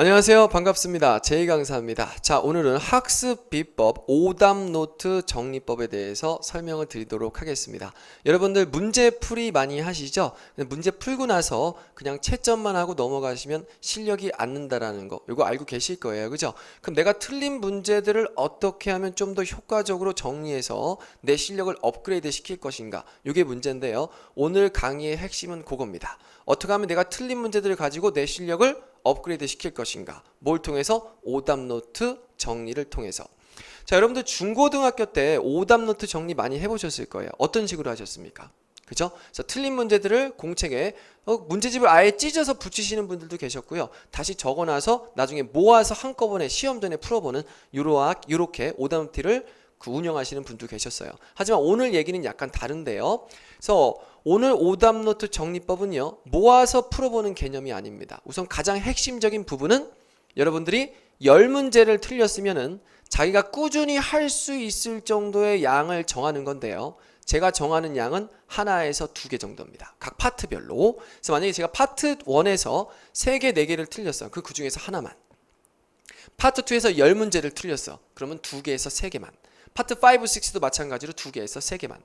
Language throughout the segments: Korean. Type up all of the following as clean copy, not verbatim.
안녕하세요. 반갑습니다. 제이 강사입니다. 자, 오늘은 학습 비법 오답노트 정리법에 대해서 설명을 드리도록 하겠습니다. 여러분들 문제풀이 많이 하시죠? 문제 풀고 나서 그냥 채점만 하고 넘어가시면 실력이 안 는다라는 거 이거 알고 계실 거예요. 그죠? 그럼 내가 틀린 문제들을 어떻게 하면 좀 더 효과적으로 정리해서 내 실력을 업그레이드 시킬 것인가? 이게 문제인데요. 오늘 강의의 핵심은 그겁니다. 어떻게 하면 내가 틀린 문제들을 가지고 내 실력을 업그레이드 시킬 것인가? 뭘 통해서? 오답노트 정리를 통해서. 자, 여러분들 중고등학교 때 오답노트 정리 많이 해보셨을 거예요. 어떤 식으로 하셨습니까? 그죠? 그래서 틀린 문제들을 공책에 문제집을 아예 찢어서 붙이시는 분들도 계셨고요. 다시 적어놔서 나중에 모아서 한꺼번에 시험 전에 풀어보는 요렇게 오답노트를 운영하시는 분도 계셨어요. 하지만 오늘 얘기는 약간 다른데요. 그래서 오늘 오답노트 정리법은요, 모아서 풀어보는 개념이 아닙니다. 우선 가장 핵심적인 부분은 여러분들이 10문제를 틀렸으면은 자기가 꾸준히 할 수 있을 정도의 양을 정하는 건데요. 제가 정하는 양은 하나에서 2개 정도입니다. 각 파트별로. 그래서 만약에 제가 파트 1에서 3개, 4개를 틀렸어요. 그 중에서 하나만. 파트 2에서 10문제를 틀렸어. 그러면 2개에서 3개만. 파트 5, 6도 마찬가지로 2개에서 3개만.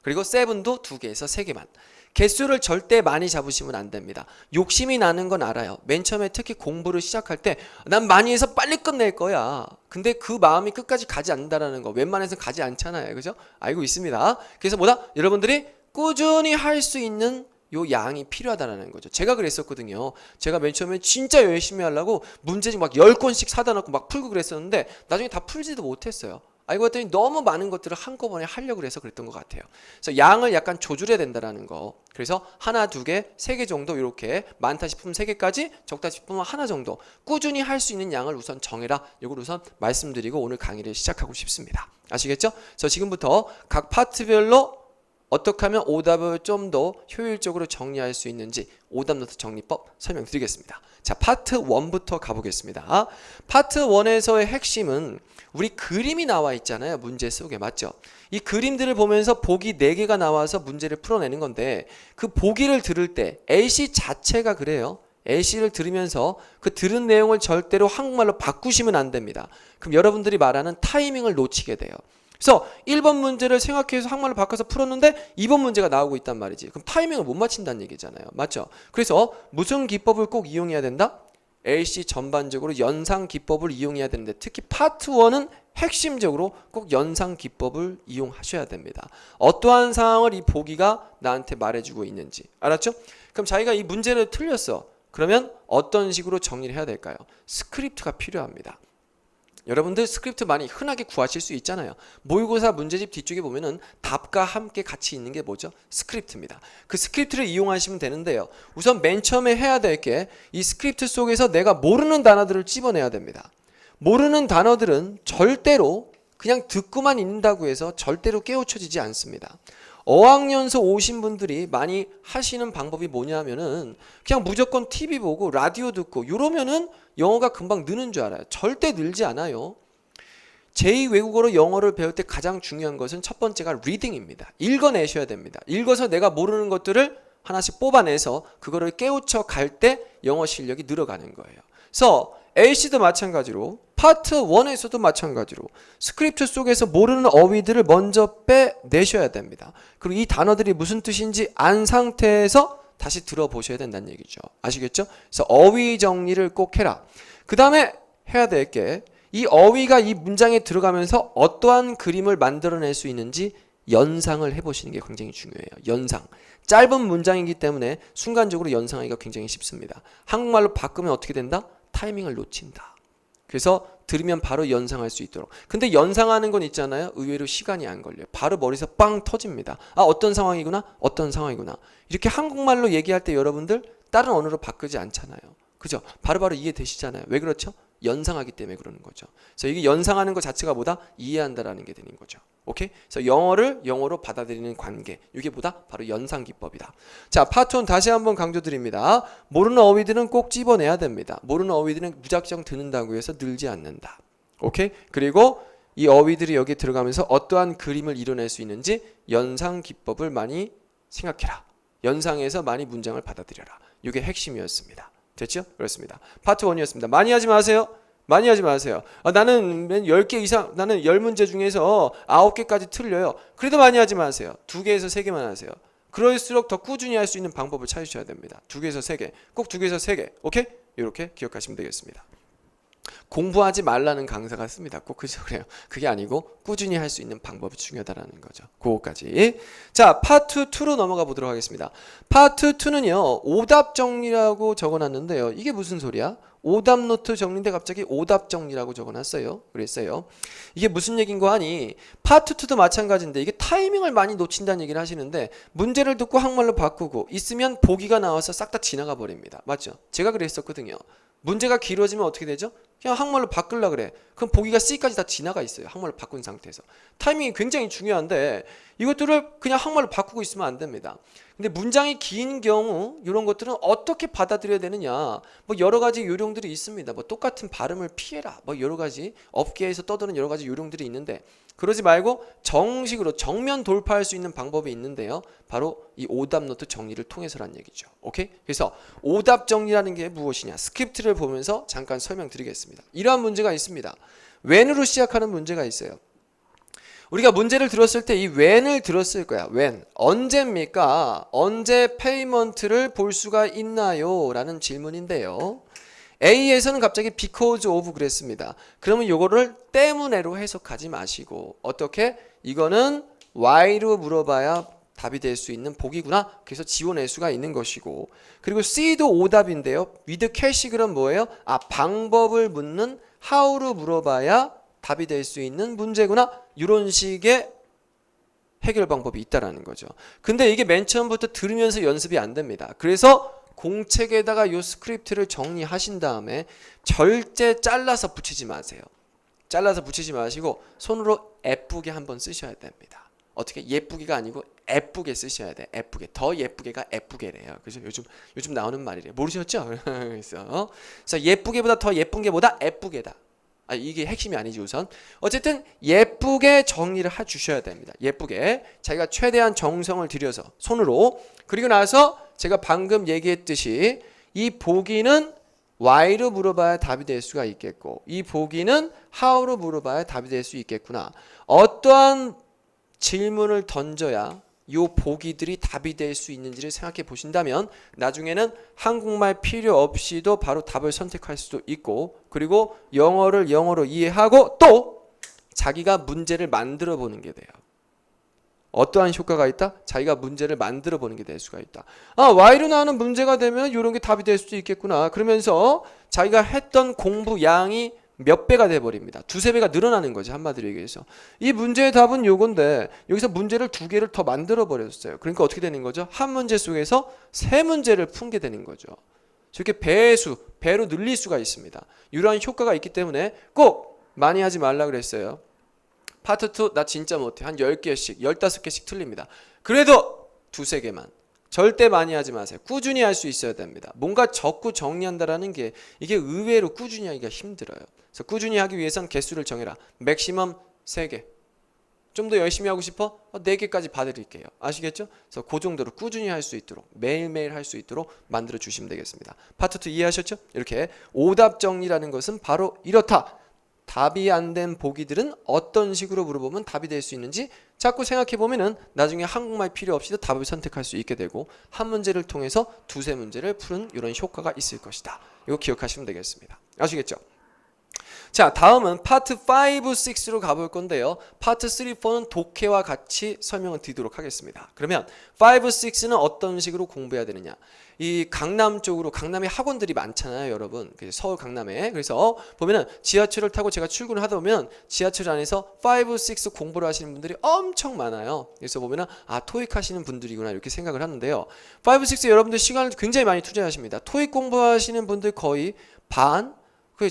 그리고 7도 2개에서 3개만. 개수를 절대 많이 잡으시면 안 됩니다. 욕심이 나는 건 알아요. 맨 처음에 특히 공부를 시작할 때 난 많이 해서 빨리 끝낼 거야. 근데 그 마음이 끝까지 가지 않는다는 거 웬만해서 가지 않잖아요. 그죠? 알고 있습니다. 그래서 뭐다? 여러분들이 꾸준히 할 수 있는 요 양이 필요하다는 거죠. 제가 그랬었거든요. 제가 맨 처음에 진짜 열심히 하려고 문제집 막 10권씩 사다 놓고 막 풀고 그랬었는데 나중에 다 풀지도 못했어요. 알고 봤더니 너무 많은 것들을 한꺼번에 하려고 해서 그랬던 것 같아요. 그래서 양을 약간 조절해야 된다는 거. 그래서 하나, 2개, 3개 정도 이렇게 많다 싶으면 3개까지, 적다 싶으면 하나 정도 꾸준히 할 수 있는 양을 우선 정해라. 이걸 우선 말씀드리고 오늘 강의를 시작하고 싶습니다. 아시겠죠? 그래서 지금부터 각 파트별로 어떻게 하면 오답을 좀 더 효율적으로 정리할 수 있는지 오답노트 정리법 설명드리겠습니다. 자, 파트 1부터 가보겠습니다. 파트 1에서의 핵심은 우리 그림이 나와 있잖아요. 문제 속에. 맞죠? 이 그림들을 보면서 보기 4개가 나와서 문제를 풀어내는 건데 그 보기를 들을 때 A씨 자체가 그래요. A씨를 들으면서 그 들은 내용을 절대로 한국말로 바꾸시면 안 됩니다. 그럼 여러분들이 말하는 타이밍을 놓치게 돼요. 그래서 1번 문제를 생각해서 한국말로 바꿔서 풀었는데 2번 문제가 나오고 있단 말이지. 그럼 타이밍을 못 맞춘다는 얘기잖아요. 맞죠? 그래서 무슨 기법을 꼭 이용해야 된다? A씨 전반적으로 연상 기법을 이용해야 되는데 특히 파트 1은 핵심적으로 꼭 연상 기법을 이용하셔야 됩니다. 어떠한 상황을 이 보기가 나한테 말해주고 있는지. 알았죠? 그럼 자기가 이 문제를 틀렸어. 그러면 어떤 식으로 정리를 해야 될까요? 스크립트가 필요합니다. 여러분들 스크립트 많이 흔하게 구하실 수 있잖아요. 모의고사 문제집 뒤쪽에 보면은 답과 함께 같이 있는 게 뭐죠? 스크립트입니다. 그 스크립트를 이용하시면 되는데요. 우선 맨 처음에 해야 될 게 이 스크립트 속에서 내가 모르는 단어들을 집어내야 됩니다. 모르는 단어들은 절대로 그냥 듣고만 있는다고 해서 절대로 깨우쳐지지 않습니다. 어학연수 오신 분들이 많이 하시는 방법이 뭐냐면은 그냥 무조건 TV 보고 라디오 듣고 이러면은 영어가 금방 느는 줄 알아요. 절대 늘지 않아요. 제2외국어로 영어를 배울 때 가장 중요한 것은 첫 번째가 리딩입니다. 읽어내셔야 됩니다. 읽어서 내가 모르는 것들을 하나씩 뽑아내서 그거를 깨우쳐 갈 때 영어 실력이 늘어가는 거예요. 그래서 A씨도 마찬가지로 파트 1에서도 마찬가지로 스크립트 속에서 모르는 어휘들을 먼저 빼내셔야 됩니다. 그리고 이 단어들이 무슨 뜻인지 안 상태에서 다시 들어보셔야 된다는 얘기죠. 아시겠죠? 그래서 어휘 정리를 꼭 해라. 그 다음에 해야 될 게 이 어휘가 이 문장에 들어가면서 어떠한 그림을 만들어낼 수 있는지 연상을 해보시는 게 굉장히 중요해요. 연상. 짧은 문장이기 때문에 순간적으로 연상하기가 굉장히 쉽습니다. 한국말로 바꾸면 어떻게 된다? 타이밍을 놓친다. 그래서 들으면 바로 연상할 수 있도록. 근데 연상하는 건 있잖아요. 의외로 시간이 안 걸려요. 바로 머리에서 빵 터집니다. 아, 어떤 상황이구나. 어떤 상황이구나. 이렇게 한국말로 얘기할 때 여러분들 다른 언어로 바꾸지 않잖아요. 그죠? 바로바로 이해되시잖아요. 왜 그렇죠? 연상하기 때문에 그러는 거죠. 그래서 이게 연상하는 것 자체가 뭐다? 이해한다라는 게 되는 거죠. 오케이? 그래서 영어를 영어로 받아들이는 관계. 이게 뭐다? 바로 연상 기법이다. 자, 파트 1 다시 한번 강조드립니다. 모르는 어휘들은 꼭 집어내야 됩니다. 모르는 어휘들은 무작정 듣는다고 해서 늘지 않는다. 오케이? 그리고 이 어휘들이 여기 들어가면서 어떠한 그림을 이뤄낼 수 있는지 연상 기법을 많이 생각해라. 연상해서 많이 문장을 받아들여라. 이게 핵심이었습니다. 됐죠? 그렇습니다. 파트 1이었습니다. 많이 하지 마세요. 많이 하지 마세요. 나는 10개 이상, 나는 10문제 중에서 9개까지 틀려요. 그래도 많이 하지 마세요. 2개에서 3개만 하세요. 그럴수록 더 꾸준히 할 수 있는 방법을 찾으셔야 됩니다. 2개에서 3개. 꼭 2개에서 3개. 오케이? 이렇게 기억하시면 되겠습니다. 공부하지 말라는 강사가 씁니다. 꼭 그래요. 그게 아니고 꾸준히 할 수 있는 방법이 중요하다는 거죠. 그거까지. 자, 파트 2로 넘어가 보도록 하겠습니다. 파트 2는요. 오답 정리라고 적어놨는데요. 이게 무슨 소리야? 오답 노트 정리인데 갑자기 오답 정리라고 적어놨어요. 그랬어요. 이게 무슨 얘기인가 하니 파트 2도 마찬가지인데 이게 타이밍을 많이 놓친다는 얘기를 하시는데 문제를 듣고 한글로 바꾸고 있으면 보기가 나와서 싹 다 지나가 버립니다. 맞죠? 제가 그랬었거든요. 문제가 길어지면 어떻게 되죠? 그냥 한글로 바꾸려 그래. 그럼 보기가 C까지 다 지나가 있어요. 한글로 바꾼 상태에서. 타이밍이 굉장히 중요한데 이것들을 그냥 한글로 바꾸고 있으면 안 됩니다. 근데 문장이 긴 경우 이런 것들은 어떻게 받아들여야 되느냐, 뭐 여러 가지 요령들이 있습니다. 뭐 똑같은 발음을 피해라, 뭐 여러 가지 업계에서 떠드는 여러 가지 요령들이 있는데 그러지 말고 정식으로 정면 돌파할 수 있는 방법이 있는데요. 바로 이 오답 노트 정리를 통해서란 얘기죠. 오케이? 그래서 오답 정리라는 게 무엇이냐? 스크립트를 보면서 잠깐 설명드리겠습니다. 이러한 문제가 있습니다. when으로 시작하는 문제가 있어요. 우리가 문제를 들었을 때 이 when을 들었을 거야. when. 언제입니까? 언제 페이먼트를 볼 수가 있나요? 라는 질문인데요. A에서는 갑자기 because of 그랬습니다. 그러면 요거를 때문에로 해석하지 마시고 어떻게? 이거는 why로 물어봐야 답이 될 수 있는 보기구나. 그래서 지워낼 수가 있는 것이고, 그리고 C도 오답인데요. with cash 그럼 뭐예요? 방법을 묻는 how로 물어봐야 답이 될 수 있는 문제구나. 이런 식의 해결 방법이 있다라는 거죠. 근데 이게 맨 처음부터 들으면서 연습이 안 됩니다. 그래서 공책에다가 요 스크립트를 정리하신 다음에 절대 잘라서 붙이지 마세요. 잘라서 붙이지 마시고 손으로 예쁘게 한번 쓰셔야 됩니다. 어떻게? 예쁘게가 아니고 예쁘게 쓰셔야 돼. 예쁘게. 더 예쁘게가 예쁘게래요. 그죠? 요즘 나오는 말이래요. 모르셨죠? 그래서 예쁘게보다 더 예쁜 게 뭐다? 예쁘게다. 이게 핵심이 아니지 우선. 어쨌든 예쁘게 정리를 해 주셔야 됩니다. 예쁘게 자기가 최대한 정성을 들여서 손으로. 그리고 나서 제가 방금 얘기했듯이 이 보기는 why로 물어봐야 답이 될 수가 있겠고 이 보기는 how로 물어봐야 답이 될 수 있겠구나. 어떠한 질문을 던져야 이 보기들이 답이 될 수 있는지를 생각해 보신다면 나중에는 한국말 필요 없이도 바로 답을 선택할 수도 있고, 그리고 영어를 영어로 이해하고 또 자기가 문제를 만들어 보는 게 돼요. 어떠한 효과가 있다? 자기가 문제를 만들어 보는 게 될 수가 있다. Y로 나오는 문제가 되면 이런 게 답이 될 수도 있겠구나. 그러면서 자기가 했던 공부 양이 몇 배가 돼버립니다. 2~3배가 늘어나는 거죠. 한마디로 얘기해서. 이 문제의 답은 요건데 여기서 문제를 2개를 더 만들어 버렸어요. 그러니까 어떻게 되는 거죠? 한 문제 속에서 3문제를 풀게 되는 거죠. 저렇게 배로 늘릴 수가 있습니다. 이러한 효과가 있기 때문에 꼭 많이 하지 말라 그랬어요. 파트 2 나 진짜 못해. 한 10개씩 15개씩 틀립니다. 그래도 2~3개만. 절대 많이 하지 마세요. 꾸준히 할 수 있어야 됩니다. 뭔가 적고 정리한다라는 게 이게 의외로 꾸준히 하기가 힘들어요. 그래서 꾸준히 하기 위해선 개수를 정해라. 맥시멈 3개. 좀 더 열심히 하고 싶어? 4개까지 봐드릴게요. 아시겠죠? 그래서 그 정도로 꾸준히 할 수 있도록 매일매일 할 수 있도록 만들어 주시면 되겠습니다. 파트 2 이해하셨죠? 이렇게 오답 정리라는 것은 바로 이렇다. 답이 안 된 보기들은 어떤 식으로 물어보면 답이 될 수 있는지 자꾸 생각해 보면은 나중에 한국말 필요 없이도 답을 선택할 수 있게 되고 한 문제를 통해서 2~3문제를 푸는 이런 효과가 있을 것이다. 이거 기억하시면 되겠습니다. 아시겠죠? 자, 다음은 파트 5, 6로 가볼 건데요. 파트 3, 4는 독해와 같이 설명을 드리도록 하겠습니다. 그러면 5, 6는 어떤 식으로 공부해야 되느냐. 이 강남 쪽으로, 강남에 학원들이 많잖아요, 여러분. 서울 강남에. 그래서 보면은 지하철을 타고 제가 출근을 하다 보면 지하철 안에서 5, 6 공부를 하시는 분들이 엄청 많아요. 그래서 보면은 토익 하시는 분들이구나 이렇게 생각을 하는데요. 5, 6 여러분들 시간을 굉장히 많이 투자하십니다. 토익 공부하시는 분들 거의 반,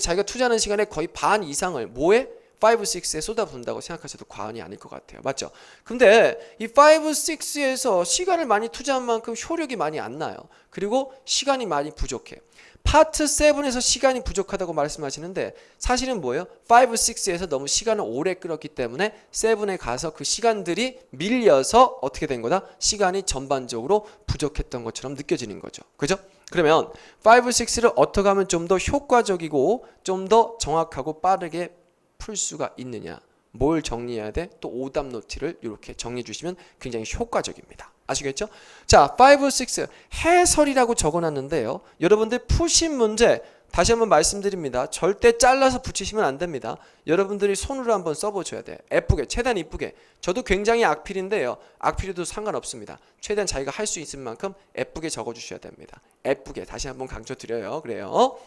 자기가 투자하는 시간의 거의 반 이상을 뭐에? 5, 6에 쏟아붓는다고 생각하셔도 과언이 아닐 것 같아요. 맞죠? 근데 이 5, 6에서 시간을 많이 투자한 만큼 효력이 많이 안 나요. 그리고 시간이 많이 부족해. 파트 7에서 시간이 부족하다고 말씀하시는데 사실은 뭐예요? 5, 6에서 너무 시간을 오래 끌었기 때문에 7에 가서 그 시간들이 밀려서 어떻게 된 거다? 시간이 전반적으로 부족했던 것처럼 느껴지는 거죠. 그죠? 그러면 5, 6를 어떻게 하면 좀 더 효과적이고 좀 더 정확하고 빠르게 풀 수가 있느냐? 뭘 정리해야 돼? 또 오답 노트를 이렇게 정리해 주시면 굉장히 효과적입니다. 아시겠죠? 자, 5, 6 해설이라고 적어놨는데요. 여러분들 푸신 문제 다시 한번 말씀드립니다. 절대 잘라서 붙이시면 안 됩니다. 여러분들이 손으로 한번 써보셔야 돼요. 예쁘게, 최대한 이쁘게. 저도 굉장히 악필인데요. 악필이도 상관없습니다. 최대한 자기가 할 수 있을 만큼 예쁘게 적어주셔야 됩니다. 예쁘게 다시 한번 강조드려요. 그래요.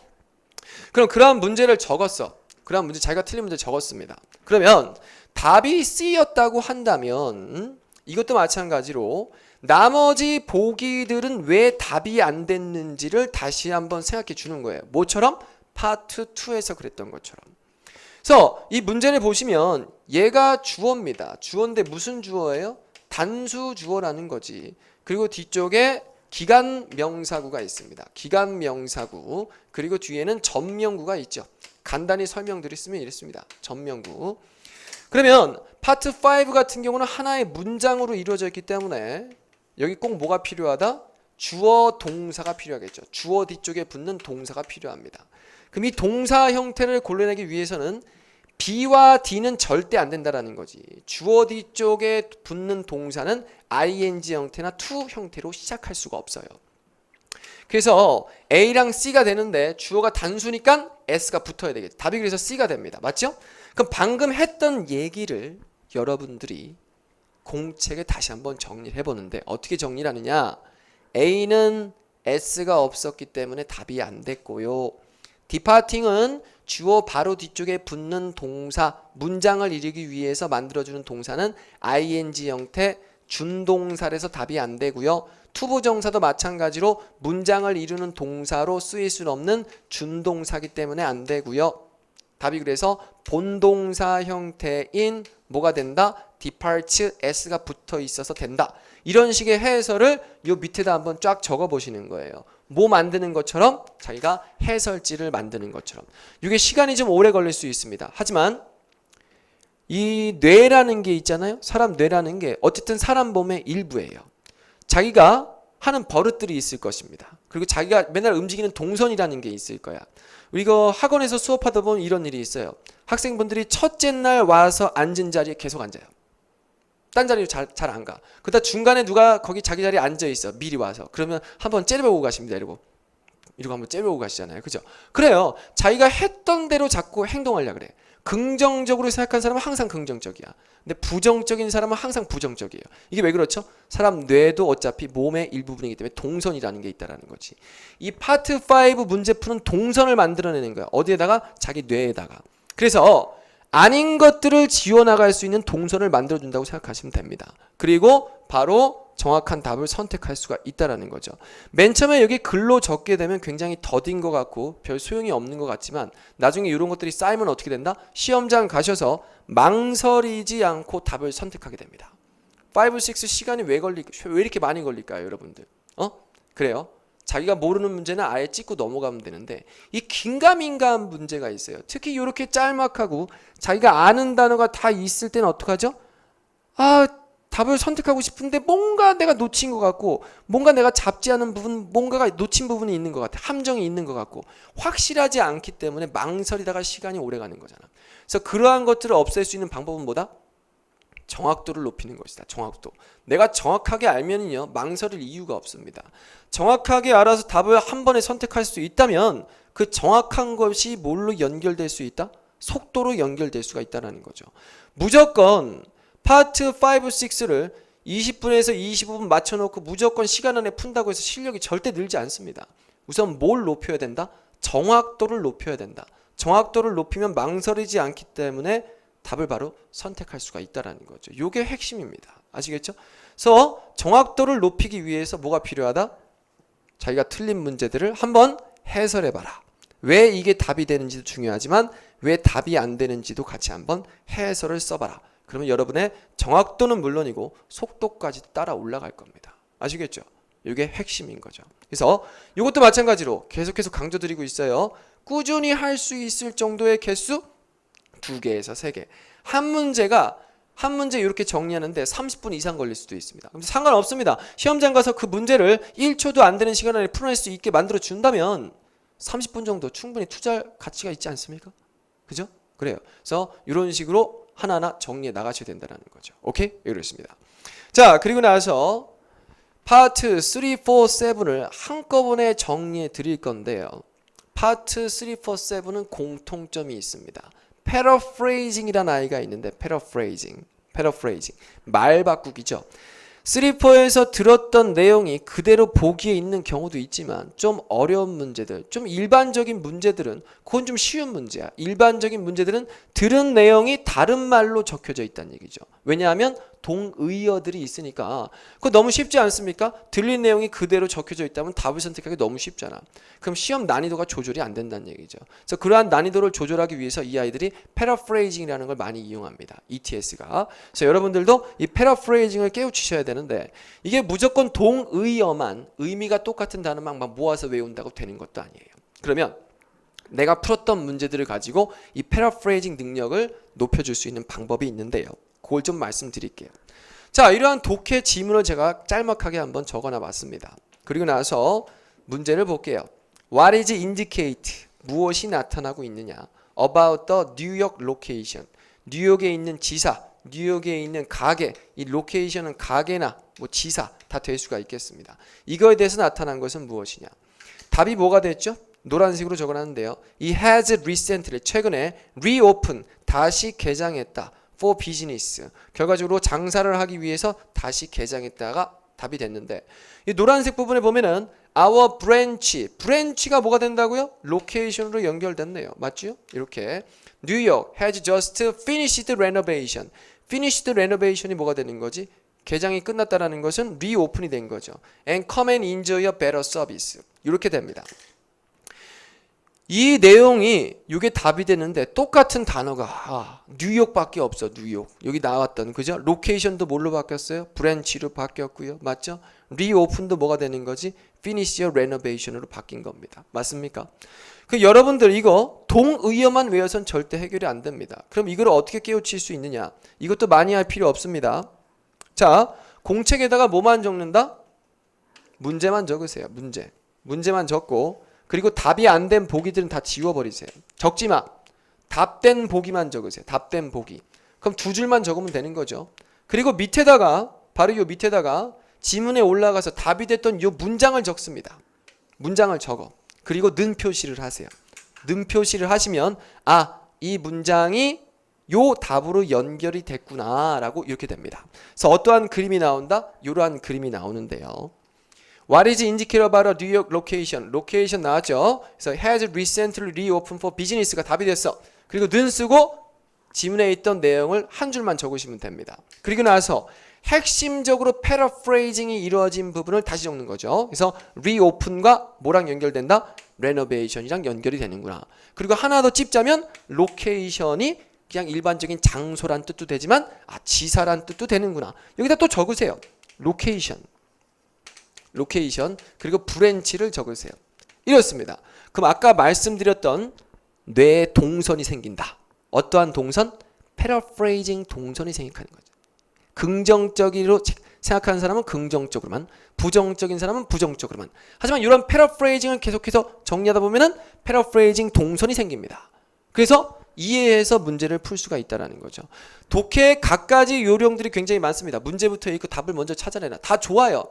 그럼 그러한 문제를 적었어. 그러한 문제 자기가 틀린 문제 적었습니다. 그러면 답이 C였다고 한다면 이것도 마찬가지로 나머지 보기들은 왜 답이 안 됐는지를 다시 한번 생각해 주는 거예요. 뭐처럼? 파트 2에서 그랬던 것처럼. 그래서 이 문제를 보시면 얘가 주어입니다. 주어인데 무슨 주어예요? 단수 주어라는 거지. 그리고 뒤쪽에 기간 명사구가 있습니다. 기간 명사구. 그리고 뒤에는 전명구가 있죠. 간단히 설명드렸으면 이랬습니다. 전명구. 그러면 파트 5 같은 경우는 하나의 문장으로 이루어져 있기 때문에 여기 꼭 뭐가 필요하다? 주어 동사가 필요하겠죠. 주어 뒤쪽에 붙는 동사가 필요합니다. 그럼 이 동사 형태를 골라내기 위해서는 B와 D는 절대 안 된다라는 거지. 주어 뒤쪽에 붙는 동사는 ing 형태나 to 형태로 시작할 수가 없어요. 그래서 A랑 C가 되는데 주어가 단수니까 S가 붙어야 되겠죠. 답이 그래서 C가 됩니다. 맞죠? 그럼 방금 했던 얘기를 여러분들이 공책에 다시 한번 정리를 해보는데 어떻게 정리를 하느냐? A는 S가 없었기 때문에 답이 안 됐고요. departing은 주어 바로 뒤쪽에 붙는 동사, 문장을 이루기 위해서 만들어주는 동사는 ing 형태 준동사라서 답이 안 되고요. 투부정사도 마찬가지로 문장을 이루는 동사로 쓰일 수 없는 준동사기 때문에 안 되고요. 답이 그래서 본동사 형태인 뭐가 된다? departs s가 붙어 있어서 된다. 이런 식의 해설을 요 밑에다 한번 쫙 적어 보시는 거예요. 뭐 만드는 것처럼 자기가 해설지를 만드는 것처럼. 이게 시간이 좀 오래 걸릴 수 있습니다. 하지만 이 뇌라는 게 있잖아요. 사람 뇌라는 게 어쨌든 사람 몸의 일부예요. 자기가 하는 버릇들이 있을 것입니다. 그리고 자기가 맨날 움직이는 동선이라는 게 있을 거야. 우리가 학원에서 수업하다 보면 이런 일이 있어요. 학생분들이 첫째 날 와서 앉은 자리에 계속 앉아요. 딴 자리로 잘 안 가. 그러다 중간에 누가 거기 자기 자리에 앉아 있어. 미리 와서. 그러면 한번 째려보고 가십니다. 이러고 한번 째려보고 가시잖아요. 그죠? 그래요. 자기가 했던 대로 자꾸 행동하려고 그래. 긍정적으로 생각한 사람은 항상 긍정적이야. 근데 부정적인 사람은 항상 부정적이에요. 이게 왜 그렇죠? 사람 뇌도 어차피 몸의 일부분이기 때문에 동선이라는 게 있다라는 거지. 이 파트 5 문제 푸는 동선을 만들어내는 거야. 어디에다가? 자기 뇌에다가. 그래서 아닌 것들을 지워나갈 수 있는 동선을 만들어준다고 생각하시면 됩니다. 그리고 바로 정확한 답을 선택할 수가 있다는 거죠. 맨 처음에 여기 글로 적게 되면 굉장히 더딘 것 같고 별 소용이 없는 것 같지만 나중에 이런 것들이 쌓이면 어떻게 된다? 시험장 가셔서 망설이지 않고 답을 선택하게 됩니다. 5, 6 시간이 왜 이렇게 많이 걸릴까요, 여러분들? 그래요. 자기가 모르는 문제는 아예 찍고 넘어가면 되는데 이 긴가민가한 문제가 있어요. 특히 이렇게 짤막하고 자기가 아는 단어가 다 있을 때는 어떡하죠? 답을 선택하고 싶은데 뭔가 내가 놓친 것 같고 뭔가 내가 잡지 않은 부분, 뭔가가 놓친 부분이 있는 것 같아. 함정이 있는 것 같고 확실하지 않기 때문에 망설이다가 시간이 오래 가는 거잖아. 그래서 그러한 것들을 없앨 수 있는 방법은 뭐다? 정확도를 높이는 것이다. 정확도. 내가 정확하게 알면요 망설일 이유가 없습니다. 정확하게 알아서 답을 한 번에 선택할 수 있다면 그 정확한 것이 뭘로 연결될 수 있다? 속도로 연결될 수가 있다는 거죠. 무조건 파트 5, 6를 20분에서 25분 맞춰놓고 무조건 시간 안에 푼다고 해서 실력이 절대 늘지 않습니다. 우선 뭘 높여야 된다? 정확도를 높여야 된다. 정확도를 높이면 망설이지 않기 때문에 답을 바로 선택할 수가 있다는 거죠. 이게 핵심입니다. 아시겠죠? 그래서 정확도를 높이기 위해서 뭐가 필요하다? 자기가 틀린 문제들을 한번 해설해봐라. 왜 이게 답이 되는지도 중요하지만 왜 답이 안 되는지도 같이 한번 해설을 써봐라. 그러면 여러분의 정확도는 물론이고 속도까지 따라 올라갈 겁니다. 아시겠죠? 이게 핵심인 거죠. 그래서 이것도 마찬가지로 계속해서 강조드리고 있어요. 꾸준히 할 수 있을 정도의 개수 2개에서 3개. 한 문제가 한 문제 이렇게 정리하는데 30분 이상 걸릴 수도 있습니다. 그럼 상관없습니다. 시험장 가서 그 문제를 1초도 안 되는 시간 안에 풀어낼 수 있게 만들어 준다면 30분 정도 충분히 투자할 가치가 있지 않습니까? 그죠? 그래요. 그래서 이런 식으로 하나하나 정리해 나가셔야 된다는 거죠. 오케이? 이렇습니다. 자, 그리고 나서 파트 3, 4, 7을 한꺼번에 정리해 드릴 건데요. 파트 3, 4, 7은 공통점이 있습니다. paraphrasing이라는 아이가 있는데 paraphrasing 말 바꾸기죠. 3, 4에서 들었던 내용이 그대로 보기에 있는 경우도 있지만 좀 어려운 문제들, 좀 일반적인 문제들은 그건 좀 쉬운 문제야. 일반적인 문제들은 들은 내용이 다른 말로 적혀져 있다는 얘기죠. 왜냐하면 동의어들이 있으니까 그거 너무 쉽지 않습니까? 들린 내용이 그대로 적혀져 있다면 답을 선택하기 너무 쉽잖아. 그럼 시험 난이도가 조절이 안 된다는 얘기죠. 그래서 그러한 난이도를 조절하기 위해서 이 아이들이 paraphrasing이라는 걸 많이 이용합니다. ETS가. 그래서 여러분들도 이 paraphrasing을 깨우치셔야 되는데 이게 무조건 동의어만 의미가 똑같은 단어만 막 모아서 외운다고 되는 것도 아니에요. 그러면 내가 풀었던 문제들을 가지고 이 paraphrasing 능력을 높여줄 수 있는 방법이 있는데요. 그걸 좀 말씀드릴게요. 자, 이러한 독해 지문을 제가 짤막하게 한번 적어놔 봤습니다. 그리고 나서 문제를 볼게요. What is indicate? 무엇이 나타나고 있느냐? About the New York location. 뉴욕에 있는 지사, 뉴욕에 있는 가게, 이 로케이션은 가게나 뭐 지사 다 될 수가 있겠습니다. 이거에 대해서 나타난 것은 무엇이냐? 답이 뭐가 됐죠? 노란색으로 적어놨는데요. 이 has recently, 최근에 reopen, 다시 개장했다. for business. 결과적으로 장사를 하기 위해서 다시 개장했다가 답이 됐는데 이 노란색 부분에 보면은 our branch가 뭐가 된다고요? 로케이션으로 연결됐네요. 맞죠? 이렇게 뉴욕 has just finished renovation. finished renovation이 뭐가 되는 거지? 개장이 끝났다라는 것은 reopen이 된 거죠. and come and enjoy a better service. 이렇게 됩니다. 이 내용이 이게 답이 되는데 똑같은 단어가 뉴욕밖에 없어. 뉴욕. 여기 나왔던 그죠? 로케이션도 뭘로 바뀌었어요? 브랜치로 바뀌었고요. 맞죠? 리오픈도 뭐가 되는 거지? finish your renovation으로 바뀐 겁니다. 맞습니까? 그 여러분들 이거 동의어만 외워선 절대 해결이 안 됩니다. 그럼 이걸 어떻게 깨우칠 수 있느냐? 이것도 많이 할 필요 없습니다. 자, 공책에다가 뭐만 적는다? 문제만 적으세요. 문제만 적고 그리고 답이 안 된 보기들은 다 지워버리세요. 적지 마. 답된 보기만 적으세요. 답된 보기. 그럼 두 줄만 적으면 되는 거죠. 그리고 밑에다가 바로 요 밑에다가 지문에 올라가서 답이 됐던 요 문장을 적습니다. 문장을 적어. 그리고 는 표시를 하세요. 는 표시를 하시면 이 문장이 요 답으로 연결이 됐구나 라고 이렇게 됩니다. 그래서 어떠한 그림이 나온다? 이러한 그림이 나오는데요. What is indicated about a New York location? 로케이션 나왔죠? 그래서 has recently reopened for business가 답이 됐어. 그리고 는 쓰고 지문에 있던 내용을 한 줄만 적으시면 됩니다. 그리고 나서 핵심적으로 paraphrasing이 이루어진 부분을 다시 적는 거죠. 그래서 reopen과 뭐랑 연결된다? renovation이랑 연결이 되는구나. 그리고 하나 더 찝자면 location이 그냥 일반적인 장소란 뜻도 되지만 지사란 뜻도 되는구나. 여기다 또 적으세요. location 그리고 브랜치를 적으세요. 이렇습니다. 그럼 아까 말씀드렸던 뇌에 동선이 생긴다. 어떠한 동선? paraphrasing 동선이 생기는 거죠. 긍정적으로 생각하는 사람은 긍정적으로만, 부정적인 사람은 부정적으로만. 하지만 이런 paraphrasing을 계속해서 정리하다 보면은 paraphrasing 동선이 생깁니다. 그래서 이해해서 문제를 풀 수가 있다는 거죠. 독해의 갖가지 요령들이 굉장히 많습니다. 문제부터 읽고 답을 먼저 찾아내라. 다 좋아요.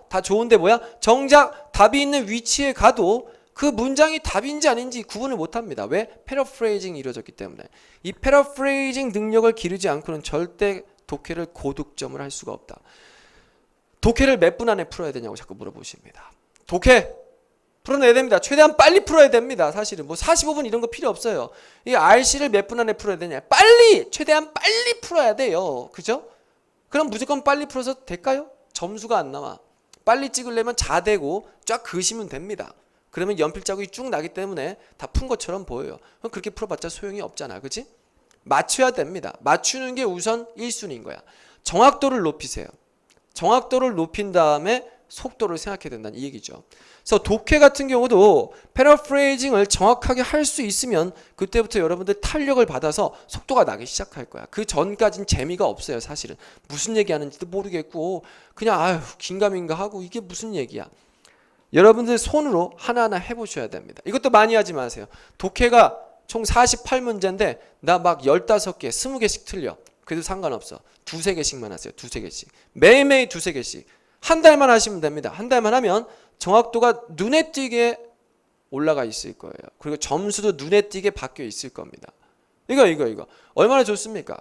다 좋은데 뭐야? 정작 답이 있는 위치에 가도 그 문장이 답인지 아닌지 구분을 못합니다. 왜? paraphrasing이 이루어졌기 때문에. 이 paraphrasing 능력을 기르지 않고는 절대 독해를 고득점을 할 수가 없다. 독해를 몇 분 안에 풀어야 되냐고 자꾸 물어보십니다. 독해 풀어내야 됩니다. 최대한 빨리 풀어야 됩니다. 사실은 뭐 45분 이런 거 필요 없어요. 이 RC를 몇 분 안에 풀어야 되냐? 최대한 빨리 풀어야 돼요. 그죠? 그럼 무조건 빨리 풀어서 될까요? 점수가 안 나와. 빨리 찍으려면 자대고 쫙 그으시면 됩니다. 그러면 연필 자국이 쭉 나기 때문에 다 푼 것처럼 보여요. 그럼 그렇게 풀어봤자 소용이 없잖아. 그치? 맞춰야 됩니다. 맞추는 게 우선 1순위인 거야. 정확도를 높이세요. 정확도를 높인 다음에 속도를 생각해야 된다는 이 얘기죠. 그래서 독해 같은 경우도 패러프레이징을 정확하게 할 수 있으면 그때부터 여러분들 탄력을 받아서 속도가 나기 시작할 거야. 그 전까진 재미가 없어요. 사실은 무슨 얘기하는지도 모르겠고 그냥 아유 긴가민가 하고 이게 무슨 얘기야. 여러분들 손으로 하나하나 해보셔야 됩니다. 이것도 많이 하지 마세요. 독해가 총 48문제인데 나 막 15개, 20개씩 틀려. 그래도 상관없어. 두세 개씩만 하세요. 두세 개씩. 매일매일 두세 개씩. 한 달만 하시면 됩니다. 한 달만 하면 정확도가 눈에 띄게 올라가 있을 거예요. 그리고 점수도 눈에 띄게 바뀌어 있을 겁니다. 이거. 얼마나 좋습니까?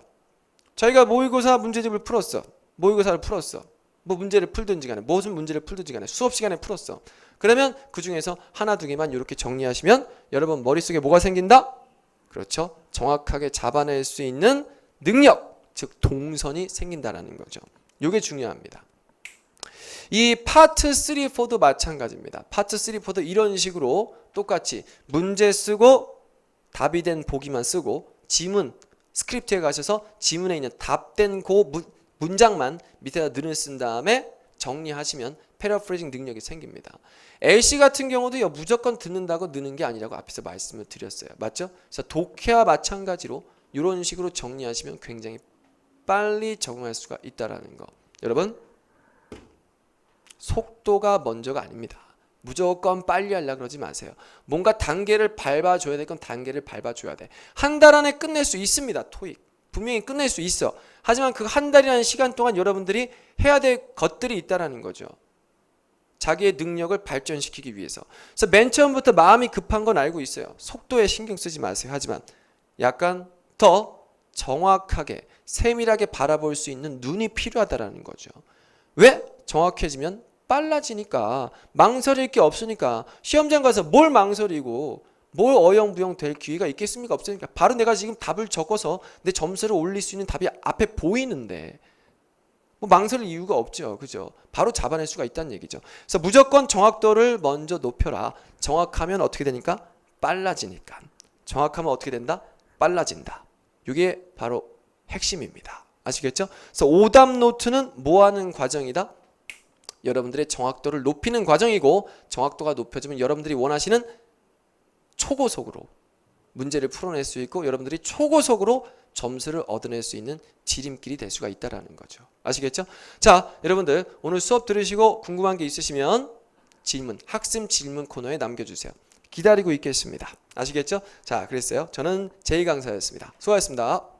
저희가 모의고사 문제집을 풀었어. 모의고사를 풀었어. 뭐 문제를 풀든지 간에 무슨 문제를 풀든지 간에 수업 시간에 풀었어. 그러면 그 중에서 하나 두 개만 이렇게 정리하시면 여러분 머릿속에 뭐가 생긴다? 그렇죠. 정확하게 잡아낼 수 있는 능력, 즉 동선이 생긴다라는 거죠. 이게 중요합니다. 이 파트 3, 4도 마찬가지입니다. 파트 3, 4도 이런 식으로 똑같이 문제 쓰고 답이 된 보기만 쓰고 지문, 스크립트에 가셔서 지문에 있는 답된 그 문장만 밑에다 늘을 쓴 다음에 정리하시면 패러프레이징 능력이 생깁니다. LC 같은 경우도요 무조건 듣는다고 느는 게 아니라고 앞에서 말씀을 드렸어요. 맞죠? 그래서 독해와 마찬가지로 이런 식으로 정리하시면 굉장히 빨리 적응할 수가 있다라는 거. 여러분 속도가 먼저가 아닙니다. 무조건 빨리 하려고 그러지 마세요. 뭔가 단계를 밟아줘야 될 건 단계를 밟아줘야 돼. 한 달 안에 끝낼 수 있습니다. 토익. 분명히 끝낼 수 있어. 하지만 그 한 달이라는 시간 동안 여러분들이 해야 될 것들이 있다라는 거죠. 자기의 능력을 발전시키기 위해서. 그래서 맨 처음부터 마음이 급한 건 알고 있어요. 속도에 신경 쓰지 마세요. 하지만 약간 더 정확하게 세밀하게 바라볼 수 있는 눈이 필요하다라는 거죠. 왜? 정확해지면 빨라지니까. 망설일 게 없으니까. 시험장 가서 뭘 망설이고 뭘 어영부영 될 기회가 있겠습니까? 없으니까. 바로 내가 지금 답을 적어서 내 점수를 올릴 수 있는 답이 앞에 보이는데 뭐 망설일 이유가 없죠. 그죠? 바로 잡아낼 수가 있다는 얘기죠. 그래서 무조건 정확도를 먼저 높여라. 정확하면 어떻게 되니까? 빨라지니까. 정확하면 어떻게 된다? 빨라진다. 이게 바로 핵심입니다. 아시겠죠? 그래서 오답 노트는 뭐 하는 과정이다? 여러분들의 정확도를 높이는 과정이고 정확도가 높여지면 여러분들이 원하시는 초고속으로 문제를 풀어낼 수 있고 여러분들이 초고속으로 점수를 얻어낼 수 있는 지름길이 될 수가 있다는 거죠. 아시겠죠? 자, 여러분들 오늘 수업 들으시고 궁금한 게 있으시면 질문, 학습 질문 코너에 남겨주세요. 기다리고 있겠습니다. 아시겠죠? 자, 그랬어요. 저는 제이 강사였습니다. 수고하셨습니다.